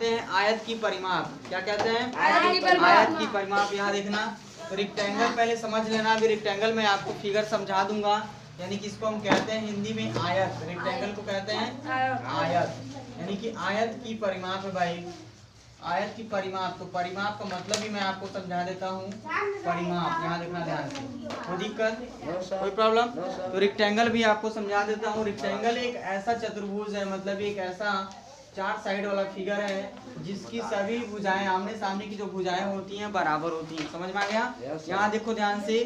कहते हैं आयत की परिमाप। क्या कहते हैं? आयत की परिमाप। यहाँ देखना, तो रेक्टेंगल पहले समझ लेना, अभी रेक्टेंगल में आपको फिगर समझा दूंगा। यानी कि इसको हम कहते हैं हिंदी में आयत, रेक्टेंगल को कहते हैं आयत। यानी कि आयत की परिमाप है भाई, आयत की परिमाप। तो परिमाप का मतलब भी मैं आपको समझा देता हूँ, परिमाप। यहाँ देखना ध्यान से, कोई दिक्कत, कोई प्रॉब्लम? तो रेक्टेंगल भी आपको समझा देता हूँ। रेक्टेंगल एक ऐसा चतुर्भुज है, मतलब एक ऐसा 4 साइड वाला फिगर है जिसकी सभी भुजाएं, आमने सामने की जो भुजाएं होती हैं बराबर होती हैं। समझ में आ गया? यहाँ देखो ध्यान से,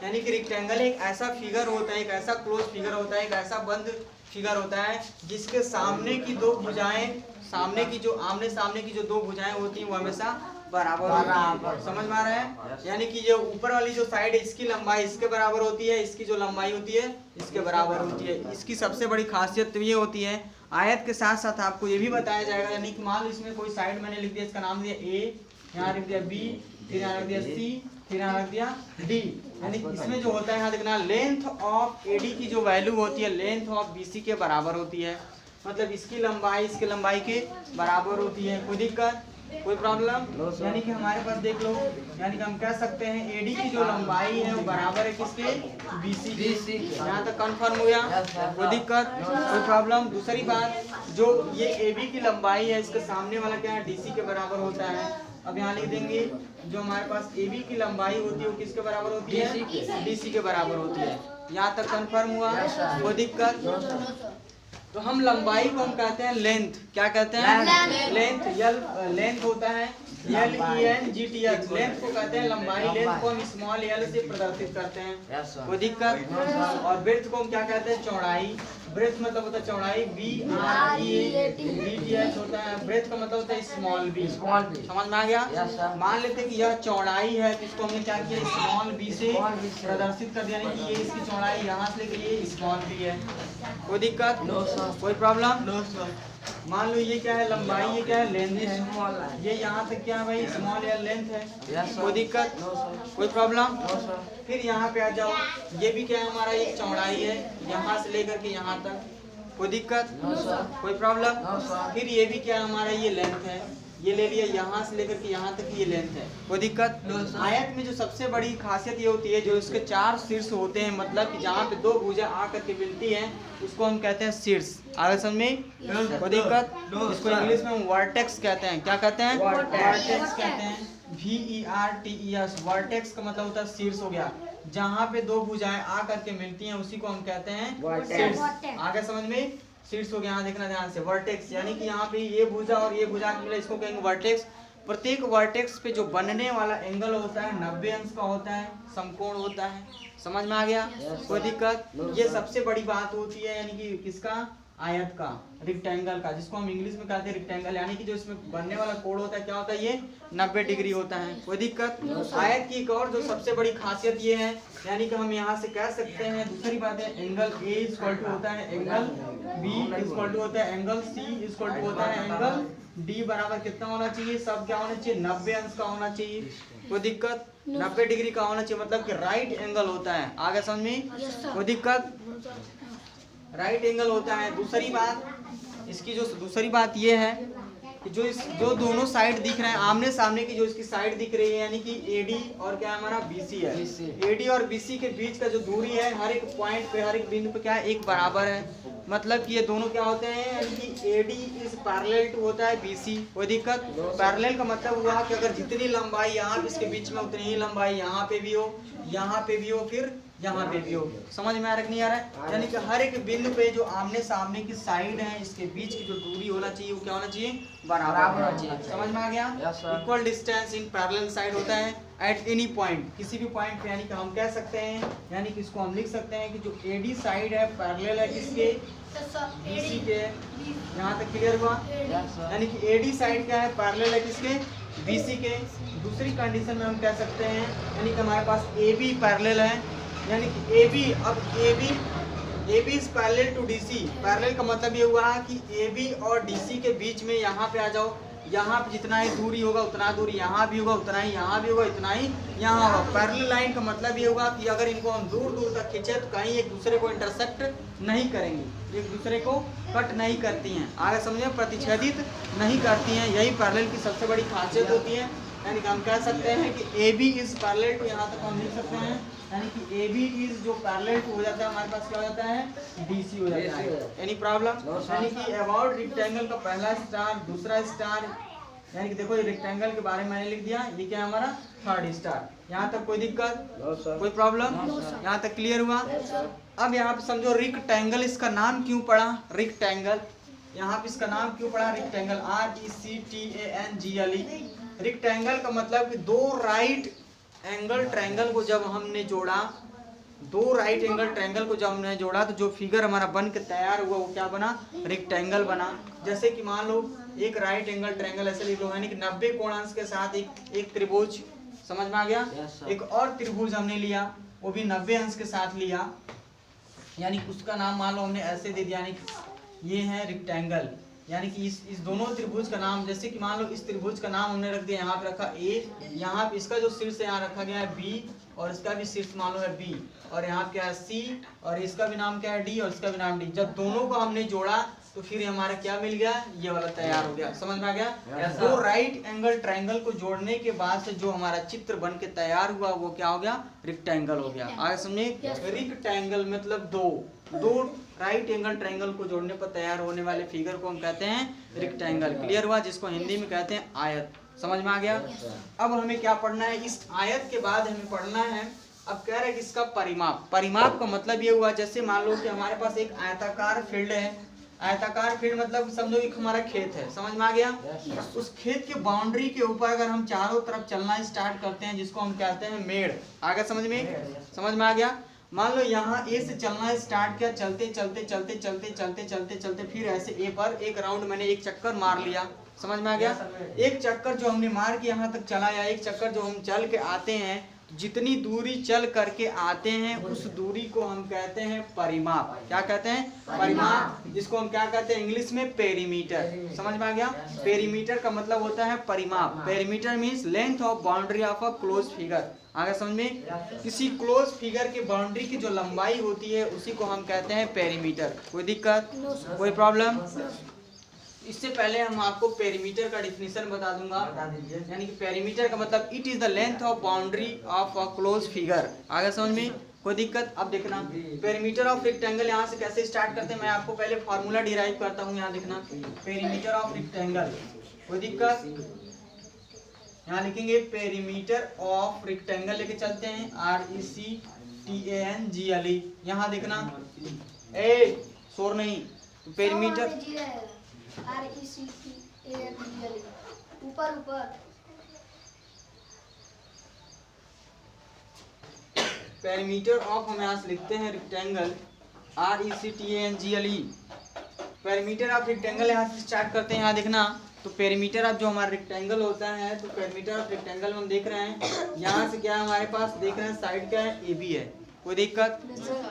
यानी कि रेक्टेंगल एक ऐसा फिगर होता है, एक ऐसा क्लोज फिगर होता है, एक ऐसा बंद फिगर होता है जिसके सामने की दो भुजाएं, सामने की जो आमने सामने की जो दो भुजाएं होती हैं वो हमेशा बराबर होती है। समझ में आ रहा है? यानी कि ये ऊपर वाली जो साइड है इसकी लंबाई इसके बराबर होती है, इसकी जो लंबाई होती है इसके बराबर होती है। इसकी सबसे बड़ी खासियत तो ये होती है। आयत के साथ साथ आपको ये भी बताया जाएगा, यानी कि मान लो इसमें कोई साइड मैंने लिख दिया, इसका नाम दिया ए, यहाँ लिख दिया बी, फिर यहाँ लिख दिया सी, फिर यहाँ लिख दिया डी। यानी इसमें जो होता है, यहाँ देखना, लेंथ ऑफ एडी की जो वैल्यू होती है लेंथ ऑफ बीसी के बराबर होती है। मतलब इसकी लंबाई इसके लंबाई के बराबर होती है। कोई दिक्कत, कोई प्रॉब्लम? यानी कि हमारे पास देख लो, यानी कि हम कह सकते हैं एडी की जो लंबाई है वो बराबर है किसके? बीसी के। यहाँ तक कंफर्म हो गया? कोई दिक्कत, कोई प्रॉब्लम? दूसरी बात, जो ये एबी की लंबाई है इसके सामने वाला क्या है? डीसी के बराबर होता है। अब यहाँ लिख देंगे, जो हमारे पास एबी की लंबाई होती है वो किसके बराबर होती है? डीसी के बराबर होती है। यहाँ तक कंफर्म हुआ? कोई दिक्कत? तो हम लंबाई को हम कहते हैं लेंथ। क्या कहते हैं? लेंथ। लेंथ होता है LENGTH। लेंथ को कहते हैं लंबाई। लेंथ को हम स्मॉल l से प्रदर्शित करते हैं। कोई दिक्कत? और ब्रेथ को हम क्या कहते हैं? चौड़ाई। ब्रेथ मतलब होता है चौड़ाई, BREATH होता है। ब्रेथ का मतलब होता है स्मॉल बी। समझ में आ गया? मान लेते हैं कि यह चौड़ाई है, तो इसको हमने क्या किया? स्मॉल बी से प्रदर्शित कर दिया, यानी कि ये इसकी चौड़ाई यहाँ से लेकर ये स्मॉल बी है। कोई दिक्कत, कोई प्रॉब्लम? मान लो ये क्या है? लंबाई। ये क्या है? लेंथ है। ये यहाँ तक क्या है भाई? स्मॉल या लेंथ है। कोई दिक्कत, कोई प्रॉब्लम? फिर यहाँ पे आ जाओ, ये भी क्या है? हमारा एक चौड़ाई है, यहाँ से लेकर के यहाँ तक। कोई दिक्कत, कोई प्रॉब्लम? फिर ये भी क्या है? हमारा ये लेंथ है, ये ले लिया, यहाँ से लेकर के यहाँ तक ये लेंथ है। कोई दिक्कत? आयत में जो सबसे बड़ी खासियत ये होती है, जो इसके 4 शीर्ष होते हैं, मतलब कि जहाँ पे दो भुजा आकर के मिलती हैं उसको हम कहते हैं शीर्ष। आगे समझ में? कोई दिक्कत? इसको इंग्लिश में हम वर्टेक्स कहते हैं। क्या कहते हैं? वर्टेक्स कहते हैं, VERTEX। वर्टेक्स का मतलब होता है शीर्ष हो गया। जहाँ पे दो भुजाएं आकर के मिलती हैं उसी को हम कहते हैं शीर्ष। आगे समझ में? शीर्ष हो गया। यहाँ देखना ध्यान से, वर्टेक्स, यानी कि यहाँ पे ये भुजा और ये भुजा मिला, इसको कहेंगे वर्टेक्स। प्रत्येक वर्टेक्स पे जो बनने वाला एंगल होता है 90 अंश का होता है, समकोण होता है। समझ में आ गया? कोई दिक्कत? ये सबसे बड़ी बात होती है, यानी कि किसका? आयत का, रेक्टेंगल का, जिसको हम इंग्लिश में कहते हैं रेक्टेंगल। यानी कि जो इसमें बनने वाला कोण होता है क्या होता है? ये 90 डिग्री होता है। कोई दिक्कत? आयत की एक और जो सबसे बड़ी खासियत ये है, यानी कि हम यहाँ से कह सकते हैं, दूसरी बात है, एंगल A इक्वल टू होता है एंगल B इक्वल टू होता है एंगल C इक्वल टू होता है एंगल D। बराबर कितना होना चाहिए? सब क्या होना चाहिए? 90 अंश का होना चाहिए। कोई दिक्कत? 90 डिग्री का होना चाहिए, मतलब कि राइट एंगल होता है। आगे समझ में? कोई दिक्कत? राइट एंगल होता है। दूसरी बात, इसकी जो दूसरी बात ये है कि जो दोनों साइड दिख रहे हैं आमने सामने की, जो इसकी साइड दिख रही है, यानी कि AD और क्या हमारा BC है। AD और BC के बीच का जो दूरी है हर एक पॉइंट पे, हर एक बिंदु पे क्या है? एक बराबर है। मतलब कि ये दोनों क्या होते हैं? यानी कि AD इज पैरेलल टू होता है BC। कोई दिक्कत? पैरेलल का मतलब हुआ कि अगर जितनी लंबाई यहाँ इसके बीच में उतनी ही लंबाई यहाँ पे भी हो, यहाँ पे भी हो, फिर यहाँ पे भी हो। समझ में आ रहा नहीं आ रहा है? यानी कि हर एक बिंदु पे जो आमने सामने की साइड है इसके बीच की जो दूरी होना चाहिए वो क्या होना चाहिए? बराबर होना चाहिए। समझ में आ गया? Equal distance in parallel side होता है एट एनी पॉइंट, किसी भी पॉइंट पे। यानी कि हम कह सकते हैं, यानी कि इसको हम लिख सकते हैं कि जो AD साइड है पैरेलल है किसके? BC के। यहाँ तक क्लियर हुआ? यानी कि AD साइड क्या है? पैरेलल है किसके? BC के। दूसरी कंडीशन में हम कह सकते हैं, यानी कि हमारे पास AB पैरेलल है, यानी कि AB, अब AB is parallel to DC। Parallel का मतलब ये हुआ कि AB और DC के बीच में यहाँ पे आ जाओ, यहाँ पे जितना ही दूरी होगा उतना दूरी यहाँ भी होगा, उतना ही यहाँ भी होगा, इतना ही यहाँ होगा। पैरेलल लाइन का मतलब ये होगा कि अगर इनको हम दूर दूर तक खींचे तो कहीं एक दूसरे को इंटरसेक्ट नहीं करेंगी, एक दूसरे को कट नहीं करती हैं, आगे समझे, प्रतिच्छेदित नहीं करती हैं। यही पैरेलल की सबसे बड़ी खासियत होती है। यानी कि हम कह सकते हैं कि A B is parallel to, यहाँ तक हम लिख सकते हैं, यानी कि ए बी इज जो पैरेलल टू हो जाता है हमारे पास क्या हो जाता है, डी सी हो जाता है। Any problem? यानी कि अबाउट रेक्टेंगल का पहला स्टार, दूसरा स्टार, यानी कि देखो ये रेक्टेंगल के बारे में मैंने लिख दिया, ये क्या है हमारा थर्ड स्टार। यहाँ तक कोई दिक्कत, कोई प्रॉब्लम? यहाँ तक क्लियर हुआ? अब यहाँ पे समझो रेक्टेंगल, इसका नाम क्यों पड़ा रेक्टेंगल, यहाँ पे इसका नाम क्यों पड़ा रेक्टेंगल, RECTANGLE। रेक्टेंगल का मतलब कि दो राइट एंगल ट्रायंगल को जब हमने जोड़ा, दो राइट एंगल ट्रायंगल को जब हमने जोड़ा तो जो फिगर हमारा बन के तैयार हुआ वो क्या बना, रेक्टेंगल बना। जैसे कि मान लो एक राइट एंगल ट्रायंगल ऐसे लिख लो, यानी कि 90 कोणांश के साथ एक त्रिभुज, समझ में आ गया। एक और त्रिभुज हमने लिया, वो भी 90 अंश के साथ लिया, यानी उसका नाम मान लो हमने ऐसे दे दिया, यानी ये है रेक्टेंगल। यानी कि इस दोनों त्रिभुज का नाम, जैसे कि मान लो इस त्रिभुज का नाम हमने रख दिया, यहाँ पे रखा ए, यहाँ पे इसका जो शीर्ष यहाँ रखा गया है बी, और इसका भी शीर्ष मान लो है बी, और यहाँ क्या है सी, और इसका भी नाम क्या है डी, और इसका भी नाम डी। जब दोनों को हमने जोड़ा तो फिर हमारा क्या मिल गया, ये वाला तैयार हो गया। समझ में आ गया? दो राइट एंगल ट्रायंगल को जोड़ने के बाद से जो हमारा चित्र बन के तैयार हुआ वो क्या हो गया, रेक्टेंगल हो गया। आगे समझे, रेक्टेंगल मतलब दो राइट एंगल ट्रायंगल को जोड़ने पर तैयार होने वाले फिगर को हम कहते हैं रेक्टेंगल। क्लियर हुआ? जिसको हिंदी में कहते हैं आयत। समझ में आ गया? अब हमें क्या पढ़ना है, इस आयत के बाद हमें पढ़ना है, अब कह रहे हैं कि इसका परिमाप। परिमाप का मतलब ये हुआ, जैसे मान लो कि हमारे पास एक आयताकार फील्ड है, आयताकार फील्ड मतलब समझो एक हमारा खेत है, समझ में आ गया। उस खेत के बाउंड्री के ऊपर अगर हम चारों तरफ चलना स्टार्ट करते हैं, जिसको हम कहते हैं मेड़, आगे समझ में आ गया। मान लो यहाँ ए से चलना स्टार्ट किया, चलते चलते चलते चलते चलते चलते चलते फिर ऐसे ए पर एक राउंड मैंने एक चक्कर मार लिया, समझ में आ गया। एक चक्कर जो हमने मार के यहाँ तक चला, या एक चक्कर जो हम चल के आते हैं, जितनी दूरी चल करके आते हैं उस दूरी को हम कहते हैं परिमाप। क्या कहते हैं? परिमाप, जिसको हम क्या कहते हैं इंग्लिश में पेरीमीटर। समझ में आ गया? पेरीमीटर का मतलब होता है परिमाप। Perimeter means length of boundary of a close figure. आगे समझ में, किसी क्लोज फिगर के बाउंड्री की जो लंबाई होती है उसी को हम कहते हैं पेरीमीटर। कोई दिक्कत, कोई प्रॉब्लम? इससे पहले हम आपको पेरीमीटर का डिफिनीशन बता दूंगा। यानी कि पेरीमीटर का मतलब it is the length of boundary of a close figure. आगे समझ में, कोई दिक्कत? अब देखना पेरीमीटर ऑफ रेक्टेंगल यहाँ से कैसे स्टार्ट करते हैं, मैं आपको पहले फॉर्मूला डिराइव करता हूँ। यहाँ देखना पेरीमीटर ऑफ रेक्टेंगल, कोई दिक्कत? यहाँ लिखेंगे पेरीमीटर ऑफ रेक्टेंगल, लेके चलते हैं RECTANGLE। यहाँ देखना, ए शोर नहीं, पेरीमीटर RECTANGLE ऊपर ऊपर। पेरीमीटर ऑफ हम यहाँ से लिखते हैं rectangle RECTANGLE। Perimeter of rectangle यहाँ से स्टार्ट करते हैं। यहाँ देखना, तो पेरीमीटर ऑफ जो हमारा रेक्टेंगल होता है, तो पेरीमीटर ऑफ रेक्टेंगल हम देख रहे हैं, यहाँ से क्या है हमारे पास, देख रहे हैं साइड क्या है AB है। कोई दिक्कत,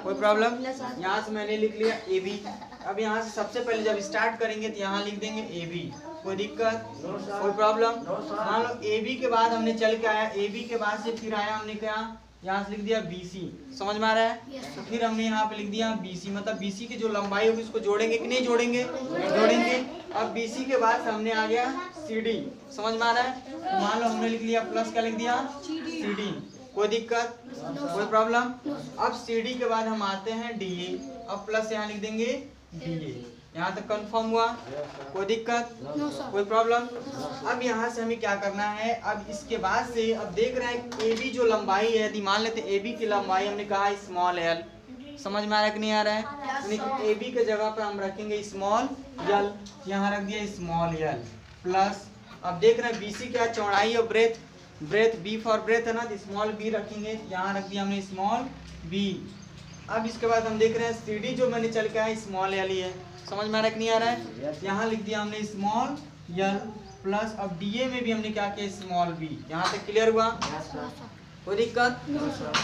कोई प्रॉब्लम? यहाँ से मैंने लिख लिया AB। अब यहाँ से सबसे पहले जब स्टार्ट करेंगे तो यहाँ लिख देंगे AB। कोई दिक्कत, कोई प्रॉब्लम? मान लो AB के बाद हमने चल के आया, AB के बाद से फिर आया हमने क्या, यहाँ से लिख दिया BC। समझ में आ रहा है? तो फिर हमने यहाँ पे लिख दिया BC, मतलब BC की जो लंबाई होगी उसको जोड़ेंगे कि नहीं जोड़ेंगे? जोड़ेंगे। अब BC के बाद हमने आ गया CD। समझ में आ रहा है? तो मान लो हमने लिख लिया प्लस, क्या लिख दिया CD। कोई दिक्कत, कोई प्रॉब्लम? अब CD के बाद हम आते हैं DA, अब प्लस यहाँ लिख देंगे DA। यहाँ तक कंफर्म हुआ? कोई दिक्कत, कोई प्रॉब्लम? अब यहाँ से हमें क्या करना है, अब इसके बाद से अब देख रहे हैं AB जो लंबाई है, यदि मान लेते AB की लंबाई हमने कहा स्मॉल l। समझ में आ रहा है कि नहीं आ रहा है? AB के जगह पर हम रखेंगे स्मॉल l, यहाँ रख दिया स्मॉल l प्लस, अब देख रहे हैं BC क्या चौड़ाई और breadth, breadth B for breadth है ना, तो स्मॉल b रखेंगे, यहाँ रख दिया हमने स्मॉल b। अब इसके बाद हम देख रहे हैं CD जो मैंने चल के आया स्मॉल l ही है। समझ में आ रहा है कि नहीं आ रहा है? यहाँ लिख दिया हमने स्मॉल l प्लस, अब DA में भी हमने क्या किया स्मॉल b। यहाँ तक क्लियर हुआ? कोई दिक्कत?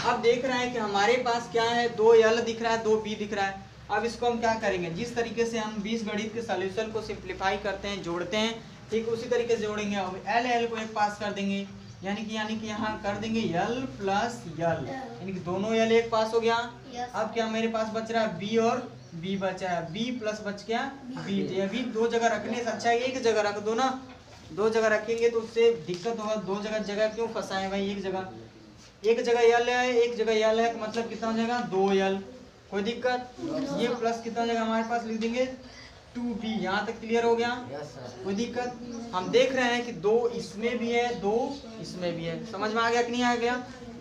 अब देख रहे हैं कि हमारे पास क्या है, 2l दिख रहा है, 2b दिख रहा है। अब इसको हम क्या करेंगे, जिस तरीके से हम बीजगणित के सॉल्यूशन को सिंप्लीफाई करते हैं, जोड़ते हैं, ठीक उसी तरीके से जोड़ेंगे। अब एल एल को एक पास कर देंगे, यानी कि यहाँ कर देंगे यल प्लस यल, यानी कि दोनों यल एक पास हो गया। अब क्या मेरे पास बच रहा है बी और बी बचा है, बी प्लस बच गया बी। तो अभी दो जगह रखने से अच्छा है एक जगह रख दो ना, दो जगह रखेंगे तो उससे दिक्कत होगा। दो जगह क्यों फंसाए भाई, एक जगह यल है, एक जगह यल है, मतलब कितना हो जाएगा 2 यल, कोई दिक्कत। ये प्लस कितना हो जाएगा हमारे पास, लिख देंगे 2b। यहाँ तक क्लियर हो गया, कोई दिक्कत। हम देख रहे हैं कि 2 इसमें भी है 2 इसमें भी है, समझ में आ गया कि नहीं आ गया।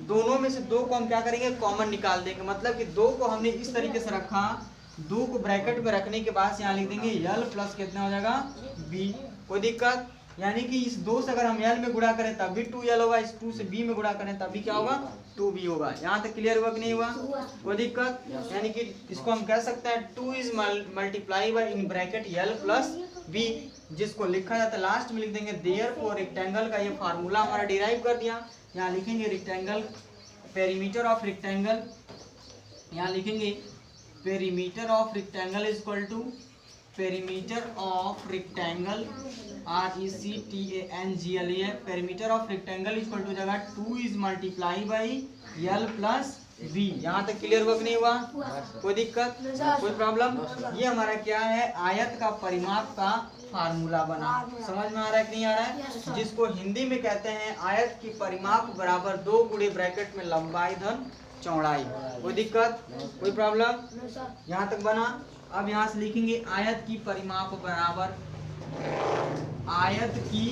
दोनों में से 2 को हम क्या करेंगे कॉमन निकाल देंगे, मतलब कि 2 को हमने इस तरीके से रखा, 2 को ब्रैकेट में रखने के बाद यहाँ लिख देंगे यल प्लस कितना हो जाएगा b, कोई दिक्कत। यानी कि इस 2 से अगर हम यल में गुणा करें तब भी 2l होगा, इस 2 से b में गुणा करें तब भी क्या होगा 2b होगा। यहाँ तक क्लियर हुआ कि नहीं हुआ, कोई दिक्कत। यानी कि इसको हम कह सकते हैं 2 is multiply by in bracket L plus b, जिसको लिखा जाता है लास्ट में लिख देंगे देयरफॉर रेक्टेंगल का ये फार्मूला हमारा डिराइव कर दिया। यहाँ लिखेंगे रेक्टेंगल पेरीमीटर ऑफ रेक्टेंगल, यहाँ लिखेंगे perimeter of rectangle is equal to perimeter of rectangle RECTANGLE है, perimeter of rectangle is equal to जगह 2 is multiply by L plus b। यहाँ तक क्लियर हुआ कि नहीं हुआ, कोई दिक्कत कोई प्रॉब्लम। ये हमारा क्या है आयत का परिमाप का फार्मूला बना, समझ में आ रहा है कि नहीं आ रहा है, जिसको हिंदी में कहते हैं आयत की परिमाप बराबर 2 गुणे ब्रैकेट में लंबाई धन चौड़ाई, कोई दिक्कत कोई प्रॉब्लम। यहाँ तक बना। अब यहाँ से लिखेंगे आयत की परिमाप बराबर, आयत की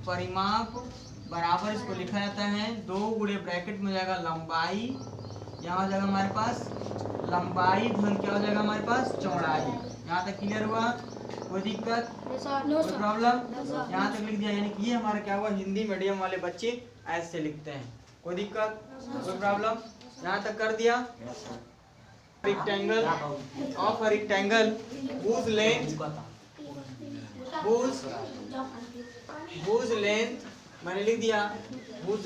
परिमाप बराबर इसको लिखा जाता है 2 गुणे ब्रैकेट में जाएगा लंबाई, यहाँ हो जाएगा हमारे पास लंबाई धन क्या हो जाएगा हमारे पास चौड़ाई। यहाँ तक क्लियर हुआ, कोई दिक्कत कोई प्रॉब्लम। यहाँ तक लिख दिया, यानी कि ये हमारा क्या हुआ हिंदी मीडियम वाले बच्चे ऐसे लिखते हैं, कोई दिक्कत कोई प्रॉब्लम। यहाँ तक कर दिया। Rectangle of a rectangle whose length मैंने लिख दिया whose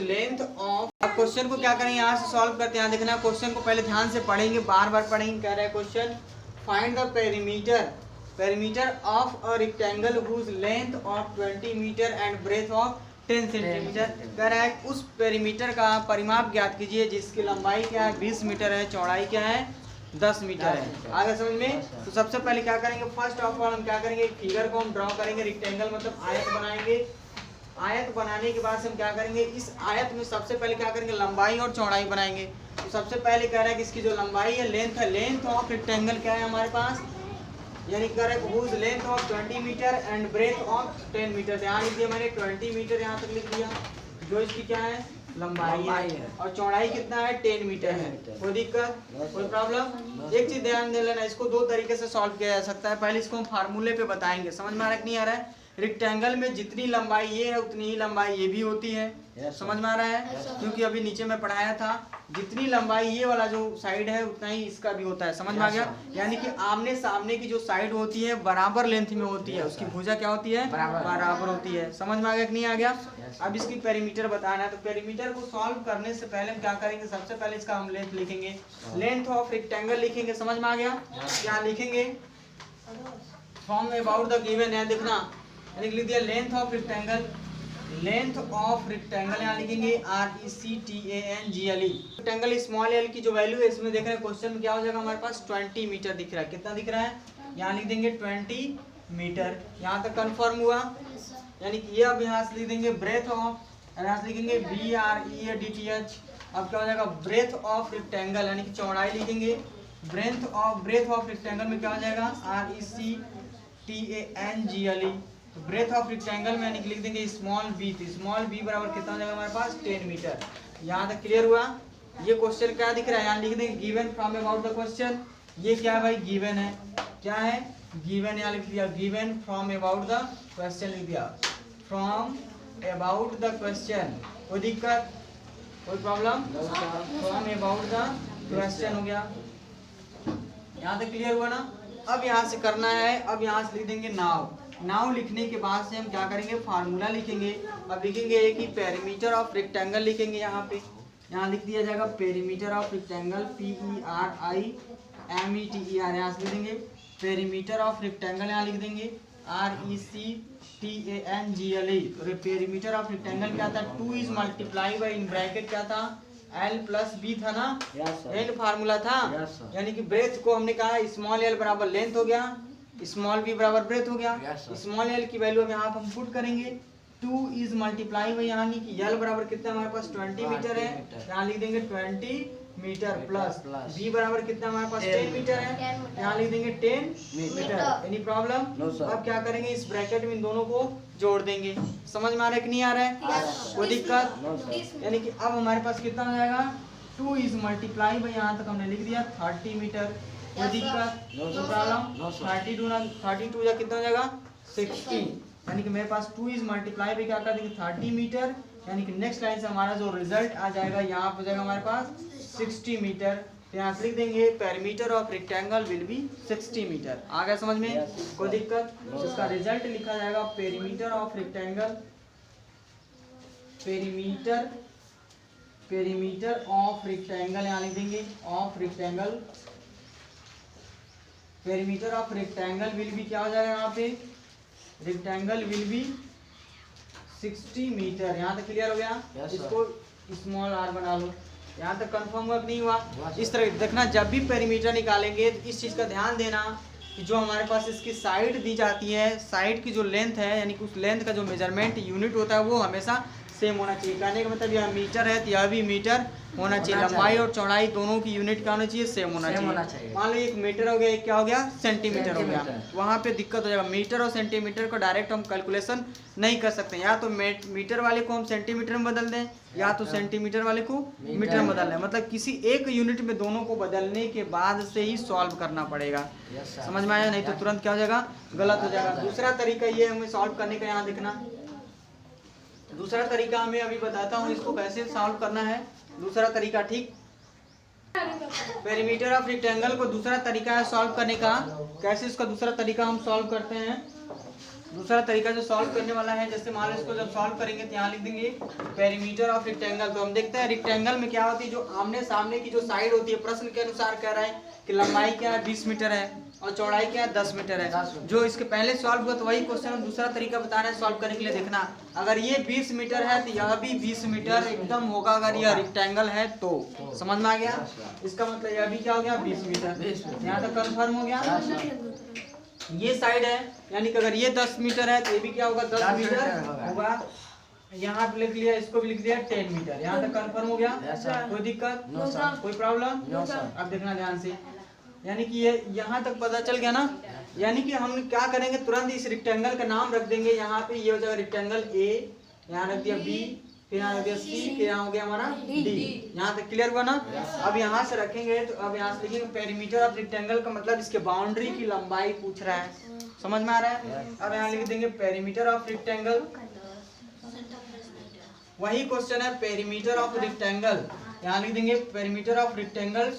length of। अब क्वेश्चन को क्या करेंगे यहाँ से सॉल्व करते हैं। देखना क्वेश्चन को पहले ध्यान से पढ़ेंगे, बार बार पढ़ेंगे। कह रहा है question find the perimeter of a rectangle whose length of 20 metre and breadth of 10 centimetre. कह रहा है उस पेरीमीटर का परिमाप ज्ञात कीजिए जिसकी लंबाई क्या है 20 मीटर है, चौड़ाई क्या है 10 मीटर है। आगे समझ में। तो सबसे पहले क्या करेंगे, फर्स्ट ऑफ ऑल हम क्या करेंगे एक फिगर को हम ड्रॉ करेंगे, रेक्टेंगल मतलब आयत बनाएंगे। आयत बनाने के बाद हम क्या करेंगे इस आयत में सबसे पहले क्या करेंगे लंबाई और चौड़ाई बनाएंगे। तो सबसे पहले कह रहा है कि इसकी जो लंबाई है लेंथ है, लेंथ ऑफ रेक्टेंगल क्या है हमारे पास, यानी कह रहा है whose length of 20 metre and breadth of 10 metre. यहाँ लिख दिया मैंने 20 मीटर, यहाँ तक लिख दिया जो इसकी क्या है लंबाई है, और चौड़ाई कितना है 10 मीटर है। कोई दिक्कत कोई प्रॉब्लम। एक चीज ध्यान दे लेना, इसको 2 तरीके से सॉल्व किया जा सकता है। पहले इसको हम फार्मूले पे बताएंगे, समझ में आ रहा है कि नहीं आ रहा है। रेक्टेंगल में जितनी लंबाई ये है उतनी ही लंबाई ये भी होती है, समझ में आ रहा है, क्योंकि अभी नीचे में पढ़ाया था जितनी लंबाई ये वाला जो साइड है उतना ही इसका भी होता है, समझ में आ गया। यानी कि आमने सामने की जो साइड होती है बराबर लेंथ में होती है, उसकी भुजा क्या होती है बराबर होती है, समझ में आ गया कि नहीं आ गया। अब इसकी पेरीमीटर बताना है, तो पेरीमीटर को सॉल्व करने से पहले हम क्या करेंगे, सबसे पहले इसका हम लेंथ लिखेंगे, लेंथ ऑफ रेक्टेंगल लिखेंगे, समझ में आ गया। क्या लिखेंगे फ्रॉम अबाउट द गिवन है, देखना लिख दिया length of rectangle, length of rectangle यहाँ लिखेंगे RECTANGLE। रेक्टेंगल स्मॉल एल की जो वैल्यू है इसमें देख रहे हैं क्वेश्चन में क्या हो जाएगा हमारे पास 20 मीटर दिख रहा है, कितना दिख रहा है यहाँ लिख देंगे 20 मीटर। यहाँ तक कंफर्म हुआ, यानी कि ये अब यहाँ से लिख देंगे ब्रेथ ऑफ, यहाँ से लिखेंगे BREADTH। अब क्या हो जाएगा ब्रेथ ऑफ रेक्टेंगल यानी कि चौड़ाई लिखेंगे, ब्रेथ ऑफ रेक्टेंगल में क्या हो जाएगा RECTANGLE। तो ब्रेथ ऑफ रेक्टेंगल में यानी कि लिख देंगे स्मॉल b, तो स्मॉल b बराबर कितना हो जाएगा हमारे पास 10 मीटर। यहाँ तक क्लियर हुआ। ये क्वेश्चन क्या दिख रहा है, यहाँ लिख देंगे given from about the question. ये क्या है भाई गिवन है, क्या है गिवन, यहाँ लिख दिया given from about the question, लिख दिया फ्रॉम अबाउट द क्वेश्चन। कोई दिक्कत कोई problem, from about the question हो गया। यहाँ तक क्लियर हुआ ना। अब यहाँ से करना है, अब यहाँ से लिख देंगे नाउ लिखने के बाद से हम क्या करेंगे फार्मूला लिखेंगे। अब लिखेंगे कि पेरीमीटर ऑफ रेक्टेंगल लिखेंगे, यहाँ पे यहाँ लिख दिया जाएगा पेरीमीटर ऑफ रेक्टेंगल METER यहाँ से लिख देंगे। पेरीमीटर ऑफ रेक्टेंगल यहाँ लिख देंगे RECTANGLE। तो पेरीमीटर ऑफ रेक्टेंगल क्या था, 2 is multiply by in bracket क्या था L+B था ना, यही फार्मूला था। यानी कि ब्रेथ को हमने कहा स्मॉल l बराबर लेंथ हो गया, स्मॉल b बराबर ब्रेथ हो गया। स्मॉल l की वैल्यू यहाँ हम पुट करेंगे 2 इज मल्टीप्लाई बाई यानी कि l बराबर कितना हमारे पास 20 मीटर है, यहाँ लिख देंगे 20 मीटर प्लस b बराबर कितना हमारे पास 10 मीटर है, यहाँ लिख देंगे 10 मीटर। Any problem? अब क्या करेंगे, इस ब्रैकेट में इन दोनों को जोड़ देंगे। समझ में आ रहा है कि नहीं आ रहा है? कोई दिक्कत? यानी कि अब हमारे पास कितना हो जाएगा 2 इज मल्टीप्लाई बाई यहाँ तक हमने लिख दिया 30 मीटर। कोई दिक्कत? No problem. 32 या कितना हो जाएगा 60। यानी कि मेरे पास 2 इज मल्टीप्लाई बाई क्या कर देंगे 30 मीटर। यानी कि नेक्स्ट लाइन से हमारा जो रिजल्ट आ जाएगा यहाँ पे जाएगा हमारे पास 60 मीटर। तो यहाँ से लिख देंगे perimeter of rectangle will be 60 metre. आ गया समझ में? कोई दिक्कत? इसका रिजल्ट लिखा जाएगा perimeter of rectangle, perimeter of rectangle यहाँ लिख देंगे of rectangle, perimeter of rectangle will be क्या हो जाएगा यहाँ पे, रेक्टेंगल विल बी 60 मीटर। यहाँ तक क्लियर हो गया? इसको स्मॉल r बना लो। यहाँ तक कंफर्म हुआ कि नहीं हुआ? इस तरह देखना, जब भी पेरीमीटर निकालेंगे तो इस चीज़ का ध्यान देना कि जो हमारे पास इसकी साइड दी जाती है, साइड की जो लेंथ है यानी कि उस लेंथ का जो मेजरमेंट यूनिट होता है वो हमेशा सेम होना चाहिए। कहने का मतलब यह मीटर है तो यह भी मीटर होना चाहिए। लंबाई और चौड़ाई दोनों की यूनिट क्या होना चाहिए, सेम होना चाहिए। मान लो 1 मीटर हो गया, एक क्या हो गया सेंटीमीटर हो गया, वहाँ पे दिक्कत हो जाएगा। मीटर और सेंटीमीटर को डायरेक्ट हम कैलकुलेशन नहीं कर सकते, या तो मीटर वाले को हम सेंटीमीटर में बदल दें या तो सेंटीमीटर वाले को मीटर में बदल दें। मतलब किसी एक यूनिट में दोनों को बदलने के बाद से ही सॉल्व करना पड़ेगा। समझ में आया? नहीं तो तुरंत क्या हो जाएगा, गलत हो जाएगा। दूसरा तरीका ये हमें सॉल्व करने का, यहाँ देखना दूसरा तरीका मैं अभी बताता हूँ इसको कैसे सॉल्व करना है। दूसरा तरीका, ठीक, पेरीमीटर ऑफ रेक्टेंगल को दूसरा तरीका है सॉल्व करने का। कैसे इसका दूसरा तरीका हम सॉल्व करते हैं? दूसरा तरीका जो सॉल्व करने वाला है, जैसे मान लो इसको जब सॉल्व करेंगे तो यहाँ लिख देंगे पेरीमीटर ऑफ रेक्टेंगल। तो हम देखते हैं रेक्टेंगल में क्या होती है, जो आमने सामने की जो साइड होती है, प्रश्न के अनुसार कह रहा है कि लंबाई क्या है 20 मीटर है और चौड़ाई क्या है 10 मीटर है। जो इसके पहले सॉल्व हुआ तो वही क्वेश्चन हम दूसरा तरीका बता रहे हैं सॉल्व करने के लिए। देखना, अगर ये 20 मीटर है तो यह भी 20 मीटर एकदम होगा अगर यह रेक्टेंगल है तो। समझ में आ गया? इसका मतलब यह भी क्या हो गया 20 मीटर। यहाँ तक कंफर्म हो गया? ये साइड है यानी कि अगर ये 10 मीटर है तो ये भी क्या होगा 10 मीटर होगा। यहाँ पे लिख लिया, इसको भी लिख दिया 10 मीटर। यहाँ तक कंफर्म हो गया? कोई दिक्कत? कोई प्रॉब्लम? अब देखना ध्यान से, यानी कि ये यहाँ तक पता चल गया ना। यानी कि हम क्या करेंगे, तुरंत इस रेक्टेंगल का नाम रख देंगे। यहाँ पे ये हो जाएगा रेक्टेंगल A, यहाँ रख दिया B, फिर यहाँ रख दिया C, फिर यहाँ हो गया हमारा D। यहाँ तक क्लियर हुआ ना? अब यहाँ से रखेंगे तो अब यहाँ से लिखेंगे पेरीमीटर ऑफ रेक्टेंगल का मतलब इसके बाउंड्री की लंबाई पूछ रहा है। समझ में आ रहा है? अब यहाँ लिख देंगे पेरीमीटर ऑफ रेक्टेंगल, वही क्वेश्चन है पेरीमीटर ऑफ रेक्टेंगल। यहाँ लिख देंगे पेरीमीटर ऑफ रेक्टेंगल।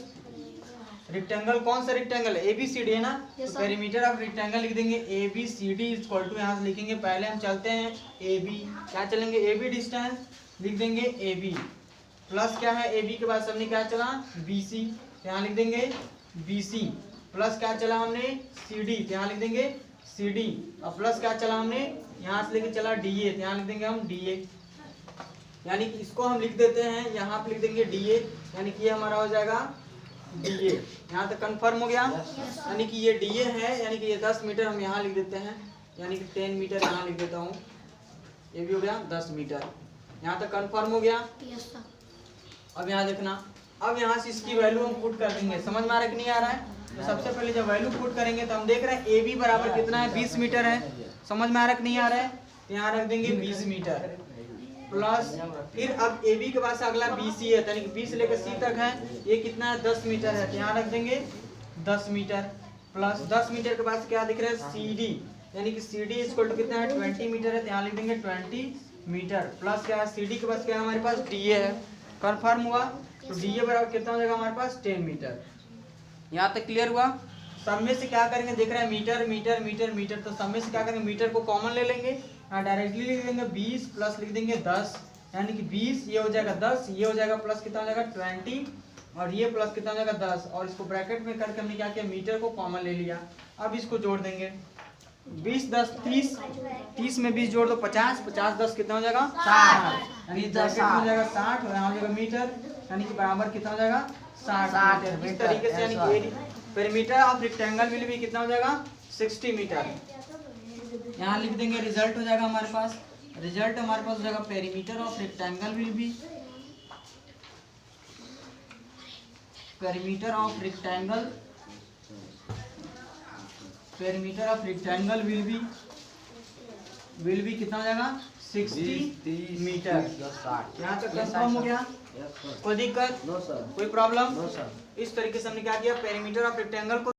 रेक्टेंगल कौन सा रेक्टेंगल है, ABCD है ना, तो पेरीमीटर ऑफ रेक्टेंगल लिख देंगे ABCD इक्वल टू, यहाँ से लिखेंगे पहले हम चलते हैं AB, क्या चलेंगे AB डिस्टेंस लिख देंगे AB प्लस क्या है AB के बाद हमने क्या चला BC, यहाँ लिख देंगे BC प्लस क्या चला हमने CD, यहाँ लिख देंगे CD और प्लस क्या चला हमने यहाँ से लेके चला DA, यहाँ लिख देंगे हम DA। यानी कि इसको हम लिख देते हैं, यहाँ पे लिख देंगे DA, यानी कि ये हमारा हो जाएगा DA। यहाँ तक कंफर्म हो गया? यानी कि ये DA है, यानी कि ये 10 मीटर हम यहाँ लिख देते हैं, यानी कि 10 मीटर यहाँ लिख देता हूँ, ये भी हो गया 10 मीटर। यहाँ तक कंफर्म हो गया? अब यहाँ देखना, अब यहाँ से इसकी वैल्यू हम पुट कर देंगे। समझ में आ रहा है कि नहीं आ रहा है? तो सबसे पहले जब वैल्यू पुट करेंगे तो हम देख रहे हैं AB बराबर कितना है 20 मीटर है। समझ में आ रहा है कि नहीं आ रहा है? तो यहाँ रख देंगे 20 मीटर प्लस, फिर अब AB के पास अगला BC है, यानी कि B से लेकर C तक है, ये कितना है 10 मीटर है, तो यहाँ रख देंगे 10 मीटर प्लस 10 मीटर के पास क्या दिख रहा है CD, यानी कि CD इक्वल टू कितना है 20 मीटर है, तो यहाँ लिख देंगे 20 मीटर प्लस क्या है CD के पास क्या है हमारे पास DA है। कंफर्म हुआ? तो DA बराबर कितना हो जाएगा हमारे पास 10 मीटर। यहाँ तक क्लियर हुआ? सब में से क्या करेंगे, देख रहे हैं मीटर मीटर मीटर मीटर, तो सब में से क्या करेंगे मीटर को कॉमन ले लेंगे, यहाँ डायरेक्टली लिख देंगे 20 प्लस लिख देंगे 10, यानी कि 20 ये हो जाएगा 10, ये हो जाएगा प्लस कितना हो जाएगा 20 और ये प्लस कितना हो जाएगा 10, और इसको ब्रैकेट में करके हमने क्या किया, मीटर को कॉमन ले लिया। अब इसको जोड़ देंगे, 20 10 30, 30 में 20 जोड़ दो 50, 50 10 कितना हो जाएगा 60, यानी ब्रैकेट में हो जाएगा 60 और यहाँ हो जाएगा मीटर, यानी कि बराबर कितना हो जाएगा 60 मीटर। इस तरीके से यानी कि पेरीमीटर ऑफ रेक्टेंगल विल भी कितना हो जाएगा 60 मीटर। यहाँ लिख देंगे, रिजल्ट हो जाएगा हमारे पास, रिजल्ट हमारे पास हो जाएगा perimeter of rectangle will B, perimeter of rectangle, perimeter of rectangle will B कितना हो जाएगा 60 मीटर। यहाँ तक कंफर्म हो गया, कोई दिक्कत, कोई प्रॉब्लम? इस तरीके से हमने क्या किया, पेरीमीटर ऑफ रेक्टेंगल को